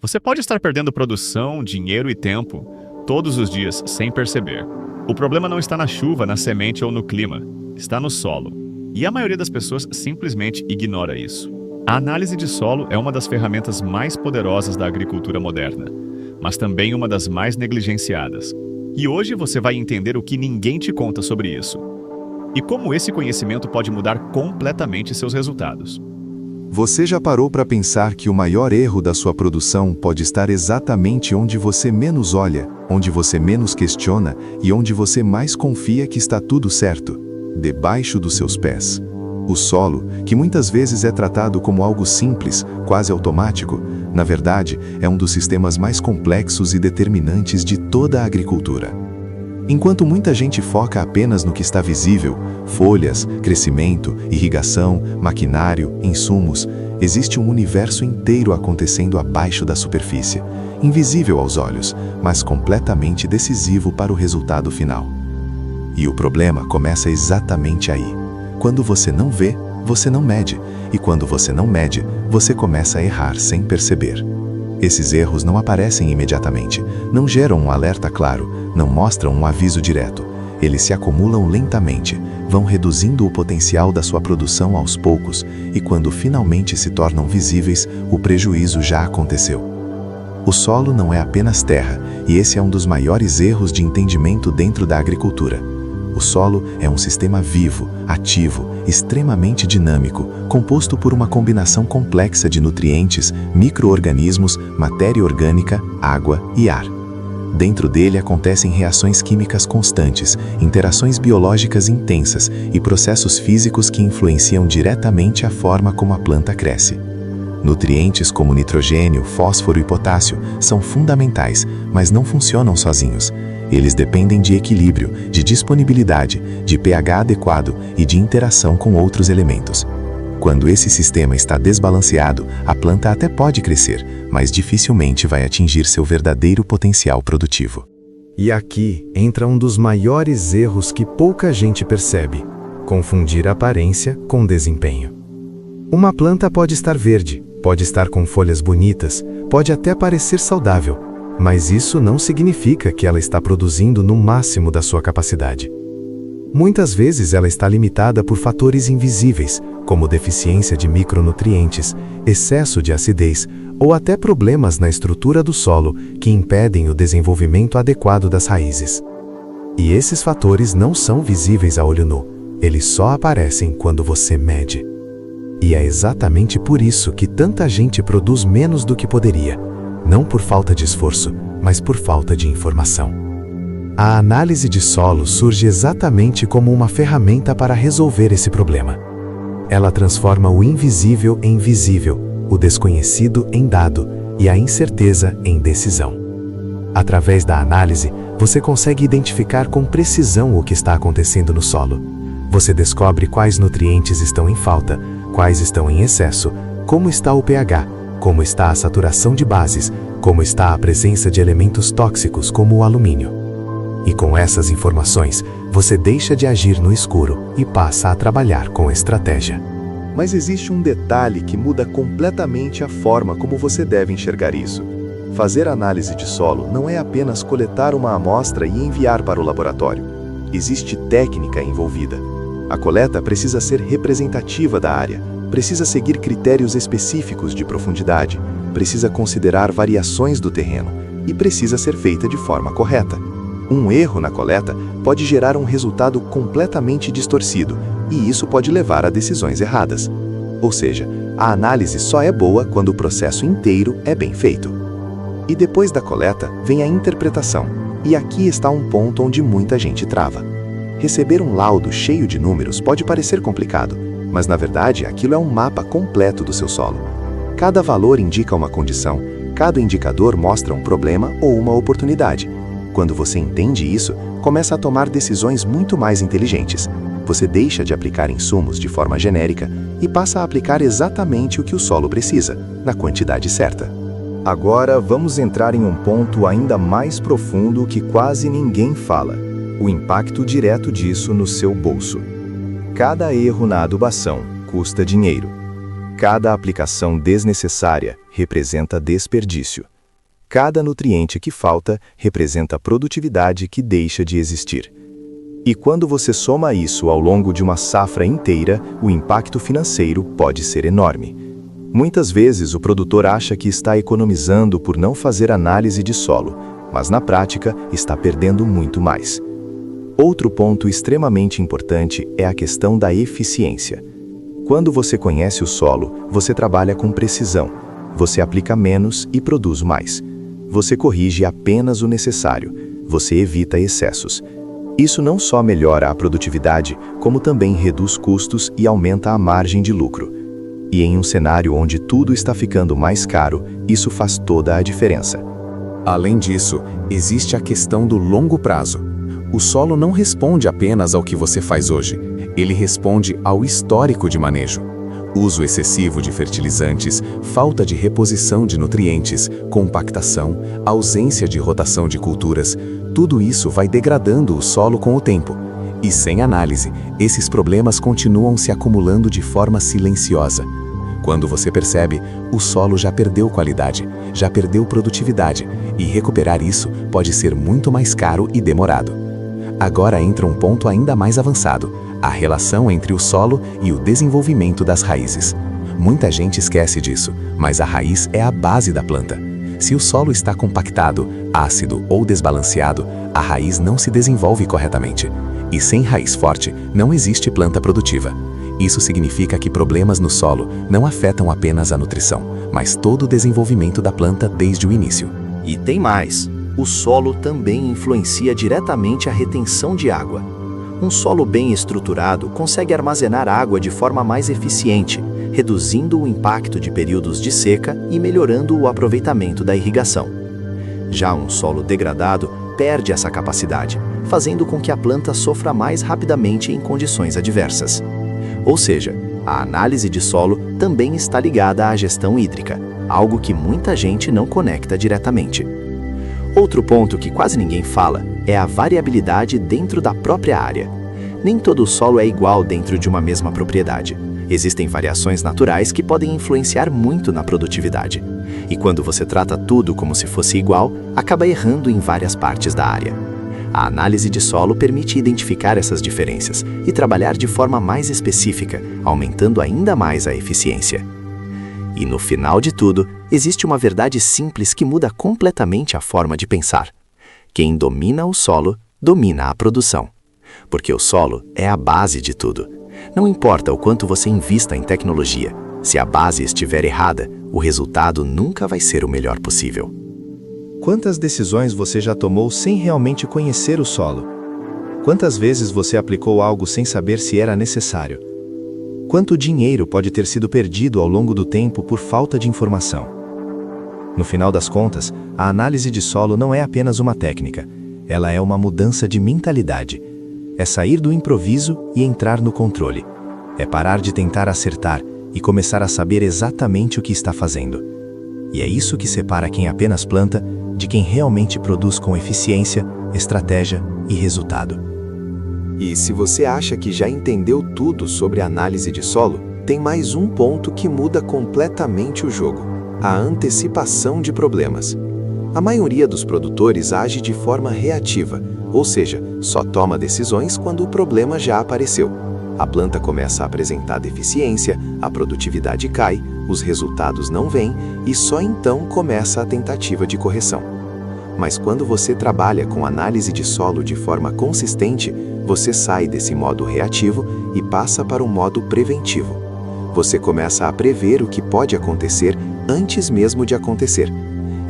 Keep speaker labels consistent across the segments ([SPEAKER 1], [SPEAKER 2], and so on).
[SPEAKER 1] Você pode estar perdendo produção, dinheiro e tempo todos os dias sem perceber. O problema não está na chuva, na semente ou no clima, está no solo. E a maioria das pessoas simplesmente ignora isso. A análise de solo é uma das ferramentas mais poderosas da agricultura moderna, mas também uma das mais negligenciadas. E hoje você vai entender o que ninguém te conta sobre isso e como esse conhecimento pode mudar completamente seus resultados.
[SPEAKER 2] Você já parou para pensar que o maior erro da sua produção pode estar exatamente onde você menos olha, onde você menos questiona e onde você mais confia que está tudo certo? Debaixo dos seus pés. O solo, que muitas vezes é tratado como algo simples, quase automático, na verdade é um dos sistemas mais complexos e determinantes de toda a agricultura. Enquanto muita gente foca apenas no que está visível, folhas, crescimento, irrigação, maquinário, insumos, existe um universo inteiro acontecendo abaixo da superfície, invisível aos olhos, mas completamente decisivo para o resultado final. E o problema começa exatamente aí. Quando você não vê, você não mede, e quando você não mede, você começa a errar sem perceber. Esses erros não aparecem imediatamente, não geram um alerta claro, não mostram um aviso direto. Eles se acumulam lentamente, vão reduzindo o potencial da sua produção aos poucos, e quando finalmente se tornam visíveis, o prejuízo já aconteceu. O solo não é apenas terra, e esse é um dos maiores erros de entendimento dentro da agricultura. O solo é um sistema vivo, ativo, extremamente dinâmico, composto por uma combinação complexa de nutrientes, micro-organismos, matéria orgânica, água e ar. Dentro dele acontecem reações químicas constantes, interações biológicas intensas e processos físicos que influenciam diretamente a forma como a planta cresce. Nutrientes como nitrogênio, fósforo e potássio são fundamentais, mas não funcionam sozinhos. Eles dependem de equilíbrio, de disponibilidade, de pH adequado e de interação com outros elementos. Quando esse sistema está desbalanceado, a planta até pode crescer, mas dificilmente vai atingir seu verdadeiro potencial produtivo.
[SPEAKER 3] E aqui entra um dos maiores erros que pouca gente percebe: confundir aparência com desempenho. Uma planta pode estar verde, pode estar com folhas bonitas, pode até parecer saudável, mas isso não significa que ela está produzindo no máximo da sua capacidade. Muitas vezes ela está limitada por fatores invisíveis, como deficiência de micronutrientes, excesso de acidez ou até problemas na estrutura do solo que impedem o desenvolvimento adequado das raízes. E esses fatores não são visíveis a olho nu, eles só aparecem quando você mede. E é exatamente por isso que tanta gente produz menos do que poderia, não por falta de esforço, mas por falta de informação. A análise de solo surge exatamente como uma ferramenta para resolver esse problema. Ela transforma o invisível em visível, o desconhecido em dado e a incerteza em decisão. Através da análise, você consegue identificar com precisão o que está acontecendo no solo. Você descobre quais nutrientes estão em falta, quais estão em excesso, como está o pH, como está a saturação de bases, como está a presença de elementos tóxicos como o alumínio. E com essas informações, você deixa de agir no escuro e passa a trabalhar com estratégia.
[SPEAKER 2] Mas existe um detalhe que muda completamente a forma como você deve enxergar isso. Fazer análise de solo não é apenas coletar uma amostra e enviar para o laboratório. Existe técnica envolvida. A coleta precisa ser representativa da área, precisa seguir critérios específicos de profundidade, precisa considerar variações do terreno e precisa ser feita de forma correta. Um erro na coleta pode gerar um resultado completamente distorcido e isso pode levar a decisões erradas. Ou seja, a análise só é boa quando o processo inteiro é bem feito. E depois da coleta vem a interpretação, e aqui está um ponto onde muita gente trava. Receber um laudo cheio de números pode parecer complicado, mas na verdade aquilo é um mapa completo do seu solo. Cada valor indica uma condição, cada indicador mostra um problema ou uma oportunidade. Quando você entende isso, começa a tomar decisões muito mais inteligentes. Você deixa de aplicar insumos de forma genérica e passa a aplicar exatamente o que o solo precisa, na quantidade certa.
[SPEAKER 4] Agora vamos entrar em um ponto ainda mais profundo que quase ninguém fala: o impacto direto disso no seu bolso. Cada erro na adubação custa dinheiro. Cada aplicação desnecessária representa desperdício. Cada nutriente que falta representa produtividade que deixa de existir. E quando você soma isso ao longo de uma safra inteira, o impacto financeiro pode ser enorme. Muitas vezes o produtor acha que está economizando por não fazer análise de solo, mas na prática está perdendo muito mais. Outro ponto extremamente importante é a questão da eficiência. Quando você conhece o solo, você trabalha com precisão. Você aplica menos e produz mais. Você corrige apenas o necessário. Você evita excessos. Isso não só melhora a produtividade, como também reduz custos e aumenta a margem de lucro. E em um cenário onde tudo está ficando mais caro, isso faz toda a diferença.
[SPEAKER 5] Além disso, existe a questão do longo prazo. O solo não responde apenas ao que você faz hoje, ele responde ao histórico de manejo. Uso excessivo de fertilizantes, falta de reposição de nutrientes, compactação, ausência de rotação de culturas, tudo isso vai degradando o solo com o tempo. E sem análise, esses problemas continuam se acumulando de forma silenciosa. Quando você percebe, o solo já perdeu qualidade, já perdeu produtividade, e recuperar isso pode ser muito mais caro e demorado. Agora entra um ponto ainda mais avançado, a relação entre o solo e o desenvolvimento das raízes. Muita gente esquece disso, mas a raiz é a base da planta. Se o solo está compactado, ácido ou desbalanceado, a raiz não se desenvolve corretamente. E sem raiz forte, não existe planta produtiva. Isso significa que problemas no solo não afetam apenas a nutrição, mas todo o desenvolvimento da planta desde o início.
[SPEAKER 6] E tem mais. O solo também influencia diretamente a retenção de água. Um solo bem estruturado consegue armazenar água de forma mais eficiente, reduzindo o impacto de períodos de seca e melhorando o aproveitamento da irrigação. Já um solo degradado perde essa capacidade, fazendo com que a planta sofra mais rapidamente em condições adversas. Ou seja, a análise de solo também está ligada à gestão hídrica, algo que muita gente não conecta diretamente. Outro ponto que quase ninguém fala é a variabilidade dentro da própria área. Nem todo o solo é igual dentro de uma mesma propriedade. Existem variações naturais que podem influenciar muito na produtividade. E quando você trata tudo como se fosse igual, acaba errando em várias partes da área. A análise de solo permite identificar essas diferenças e trabalhar de forma mais específica, aumentando ainda mais a eficiência. E no final de tudo, existe uma verdade simples que muda completamente a forma de pensar. Quem domina o solo, domina a produção. Porque o solo é a base de tudo. Não importa o quanto você invista em tecnologia, se a base estiver errada, o resultado nunca vai ser o melhor possível.
[SPEAKER 4] Quantas decisões você já tomou sem realmente conhecer o solo? Quantas vezes você aplicou algo sem saber se era necessário? Quanto dinheiro pode ter sido perdido ao longo do tempo por falta de informação? No final das contas, a análise de solo não é apenas uma técnica, ela é uma mudança de mentalidade. É sair do improviso e entrar no controle. É parar de tentar acertar e começar a saber exatamente o que está fazendo. E é isso que separa quem apenas planta de quem realmente produz com eficiência, estratégia e resultado.
[SPEAKER 5] E se você acha que já entendeu tudo sobre análise de solo, tem mais um ponto que muda completamente o jogo: a antecipação de problemas. A maioria dos produtores age de forma reativa, ou seja, só toma decisões quando o problema já apareceu. A planta começa a apresentar deficiência, a produtividade cai, os resultados não vêm e só então começa a tentativa de correção. Mas quando você trabalha com análise de solo de forma consistente, você sai desse modo reativo e passa para um modo preventivo. Você começa a prever o que pode acontecer antes mesmo de acontecer.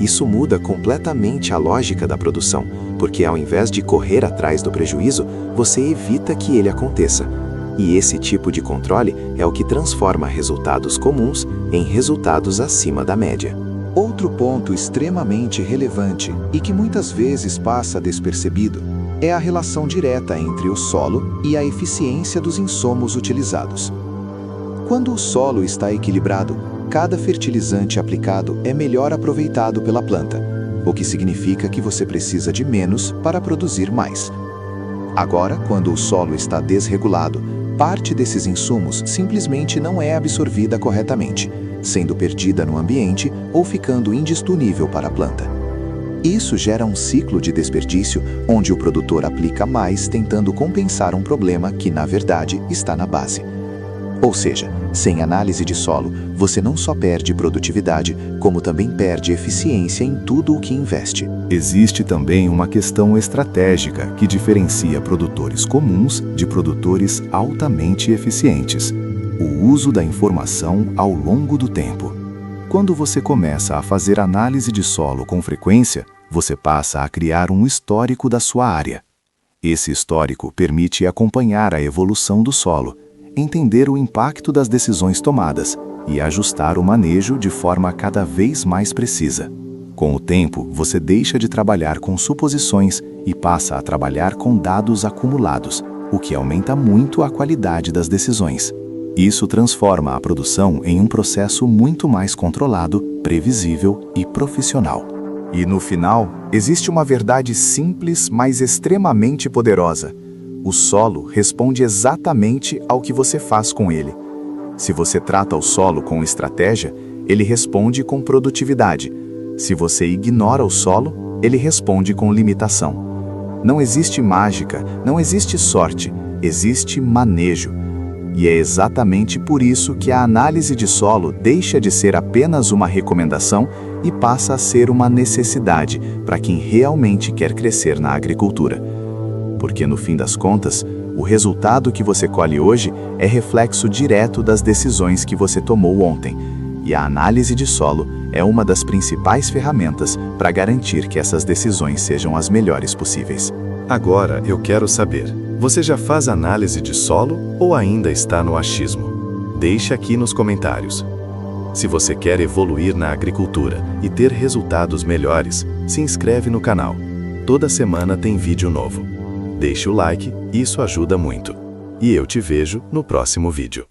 [SPEAKER 5] Isso muda completamente a lógica da produção, porque ao invés de correr atrás do prejuízo, você evita que ele aconteça. E esse tipo de controle é o que transforma resultados comuns em resultados acima da média.
[SPEAKER 7] Outro ponto extremamente relevante e que muitas vezes passa despercebido é a relação direta entre o solo e a eficiência dos insumos utilizados. Quando o solo está equilibrado, cada fertilizante aplicado é melhor aproveitado pela planta, o que significa que você precisa de menos para produzir mais. Agora, quando o solo está desregulado, parte desses insumos simplesmente não é absorvida corretamente, sendo perdida no ambiente ou ficando indisponível para a planta. Isso gera um ciclo de desperdício onde o produtor aplica mais tentando compensar um problema que, na verdade, está na base. Ou seja, sem análise de solo, você não só perde produtividade, como também perde eficiência em tudo o que investe.
[SPEAKER 2] Existe também uma questão estratégica que diferencia produtores comuns de produtores altamente eficientes: o uso da informação ao longo do tempo. Quando você começa a fazer análise de solo com frequência, você passa a criar um histórico da sua área. Esse histórico permite acompanhar a evolução do solo, entender o impacto das decisões tomadas e ajustar o manejo de forma cada vez mais precisa. Com o tempo, você deixa de trabalhar com suposições e passa a trabalhar com dados acumulados, o que aumenta muito a qualidade das decisões. Isso transforma a produção em um processo muito mais controlado, previsível e profissional. E no final, existe uma verdade simples, mas extremamente poderosa. O solo responde exatamente ao que você faz com ele. Se você trata o solo com estratégia, ele responde com produtividade. Se você ignora o solo, ele responde com limitação. Não existe mágica, não existe sorte, existe manejo. E é exatamente por isso que a análise de solo deixa de ser apenas uma recomendação e passa a ser uma necessidade para quem realmente quer crescer na agricultura. Porque no fim das contas, o resultado que você colhe hoje é reflexo direto das decisões que você tomou ontem, e a análise de solo é uma das principais ferramentas para garantir que essas decisões sejam as melhores possíveis. Agora eu quero saber, você já faz análise de solo ou ainda está no achismo? Deixe aqui nos comentários. Se você quer evoluir na agricultura e ter resultados melhores, se inscreve no canal. Toda semana tem vídeo novo. Deixe o like, isso ajuda muito. E eu te vejo no próximo vídeo.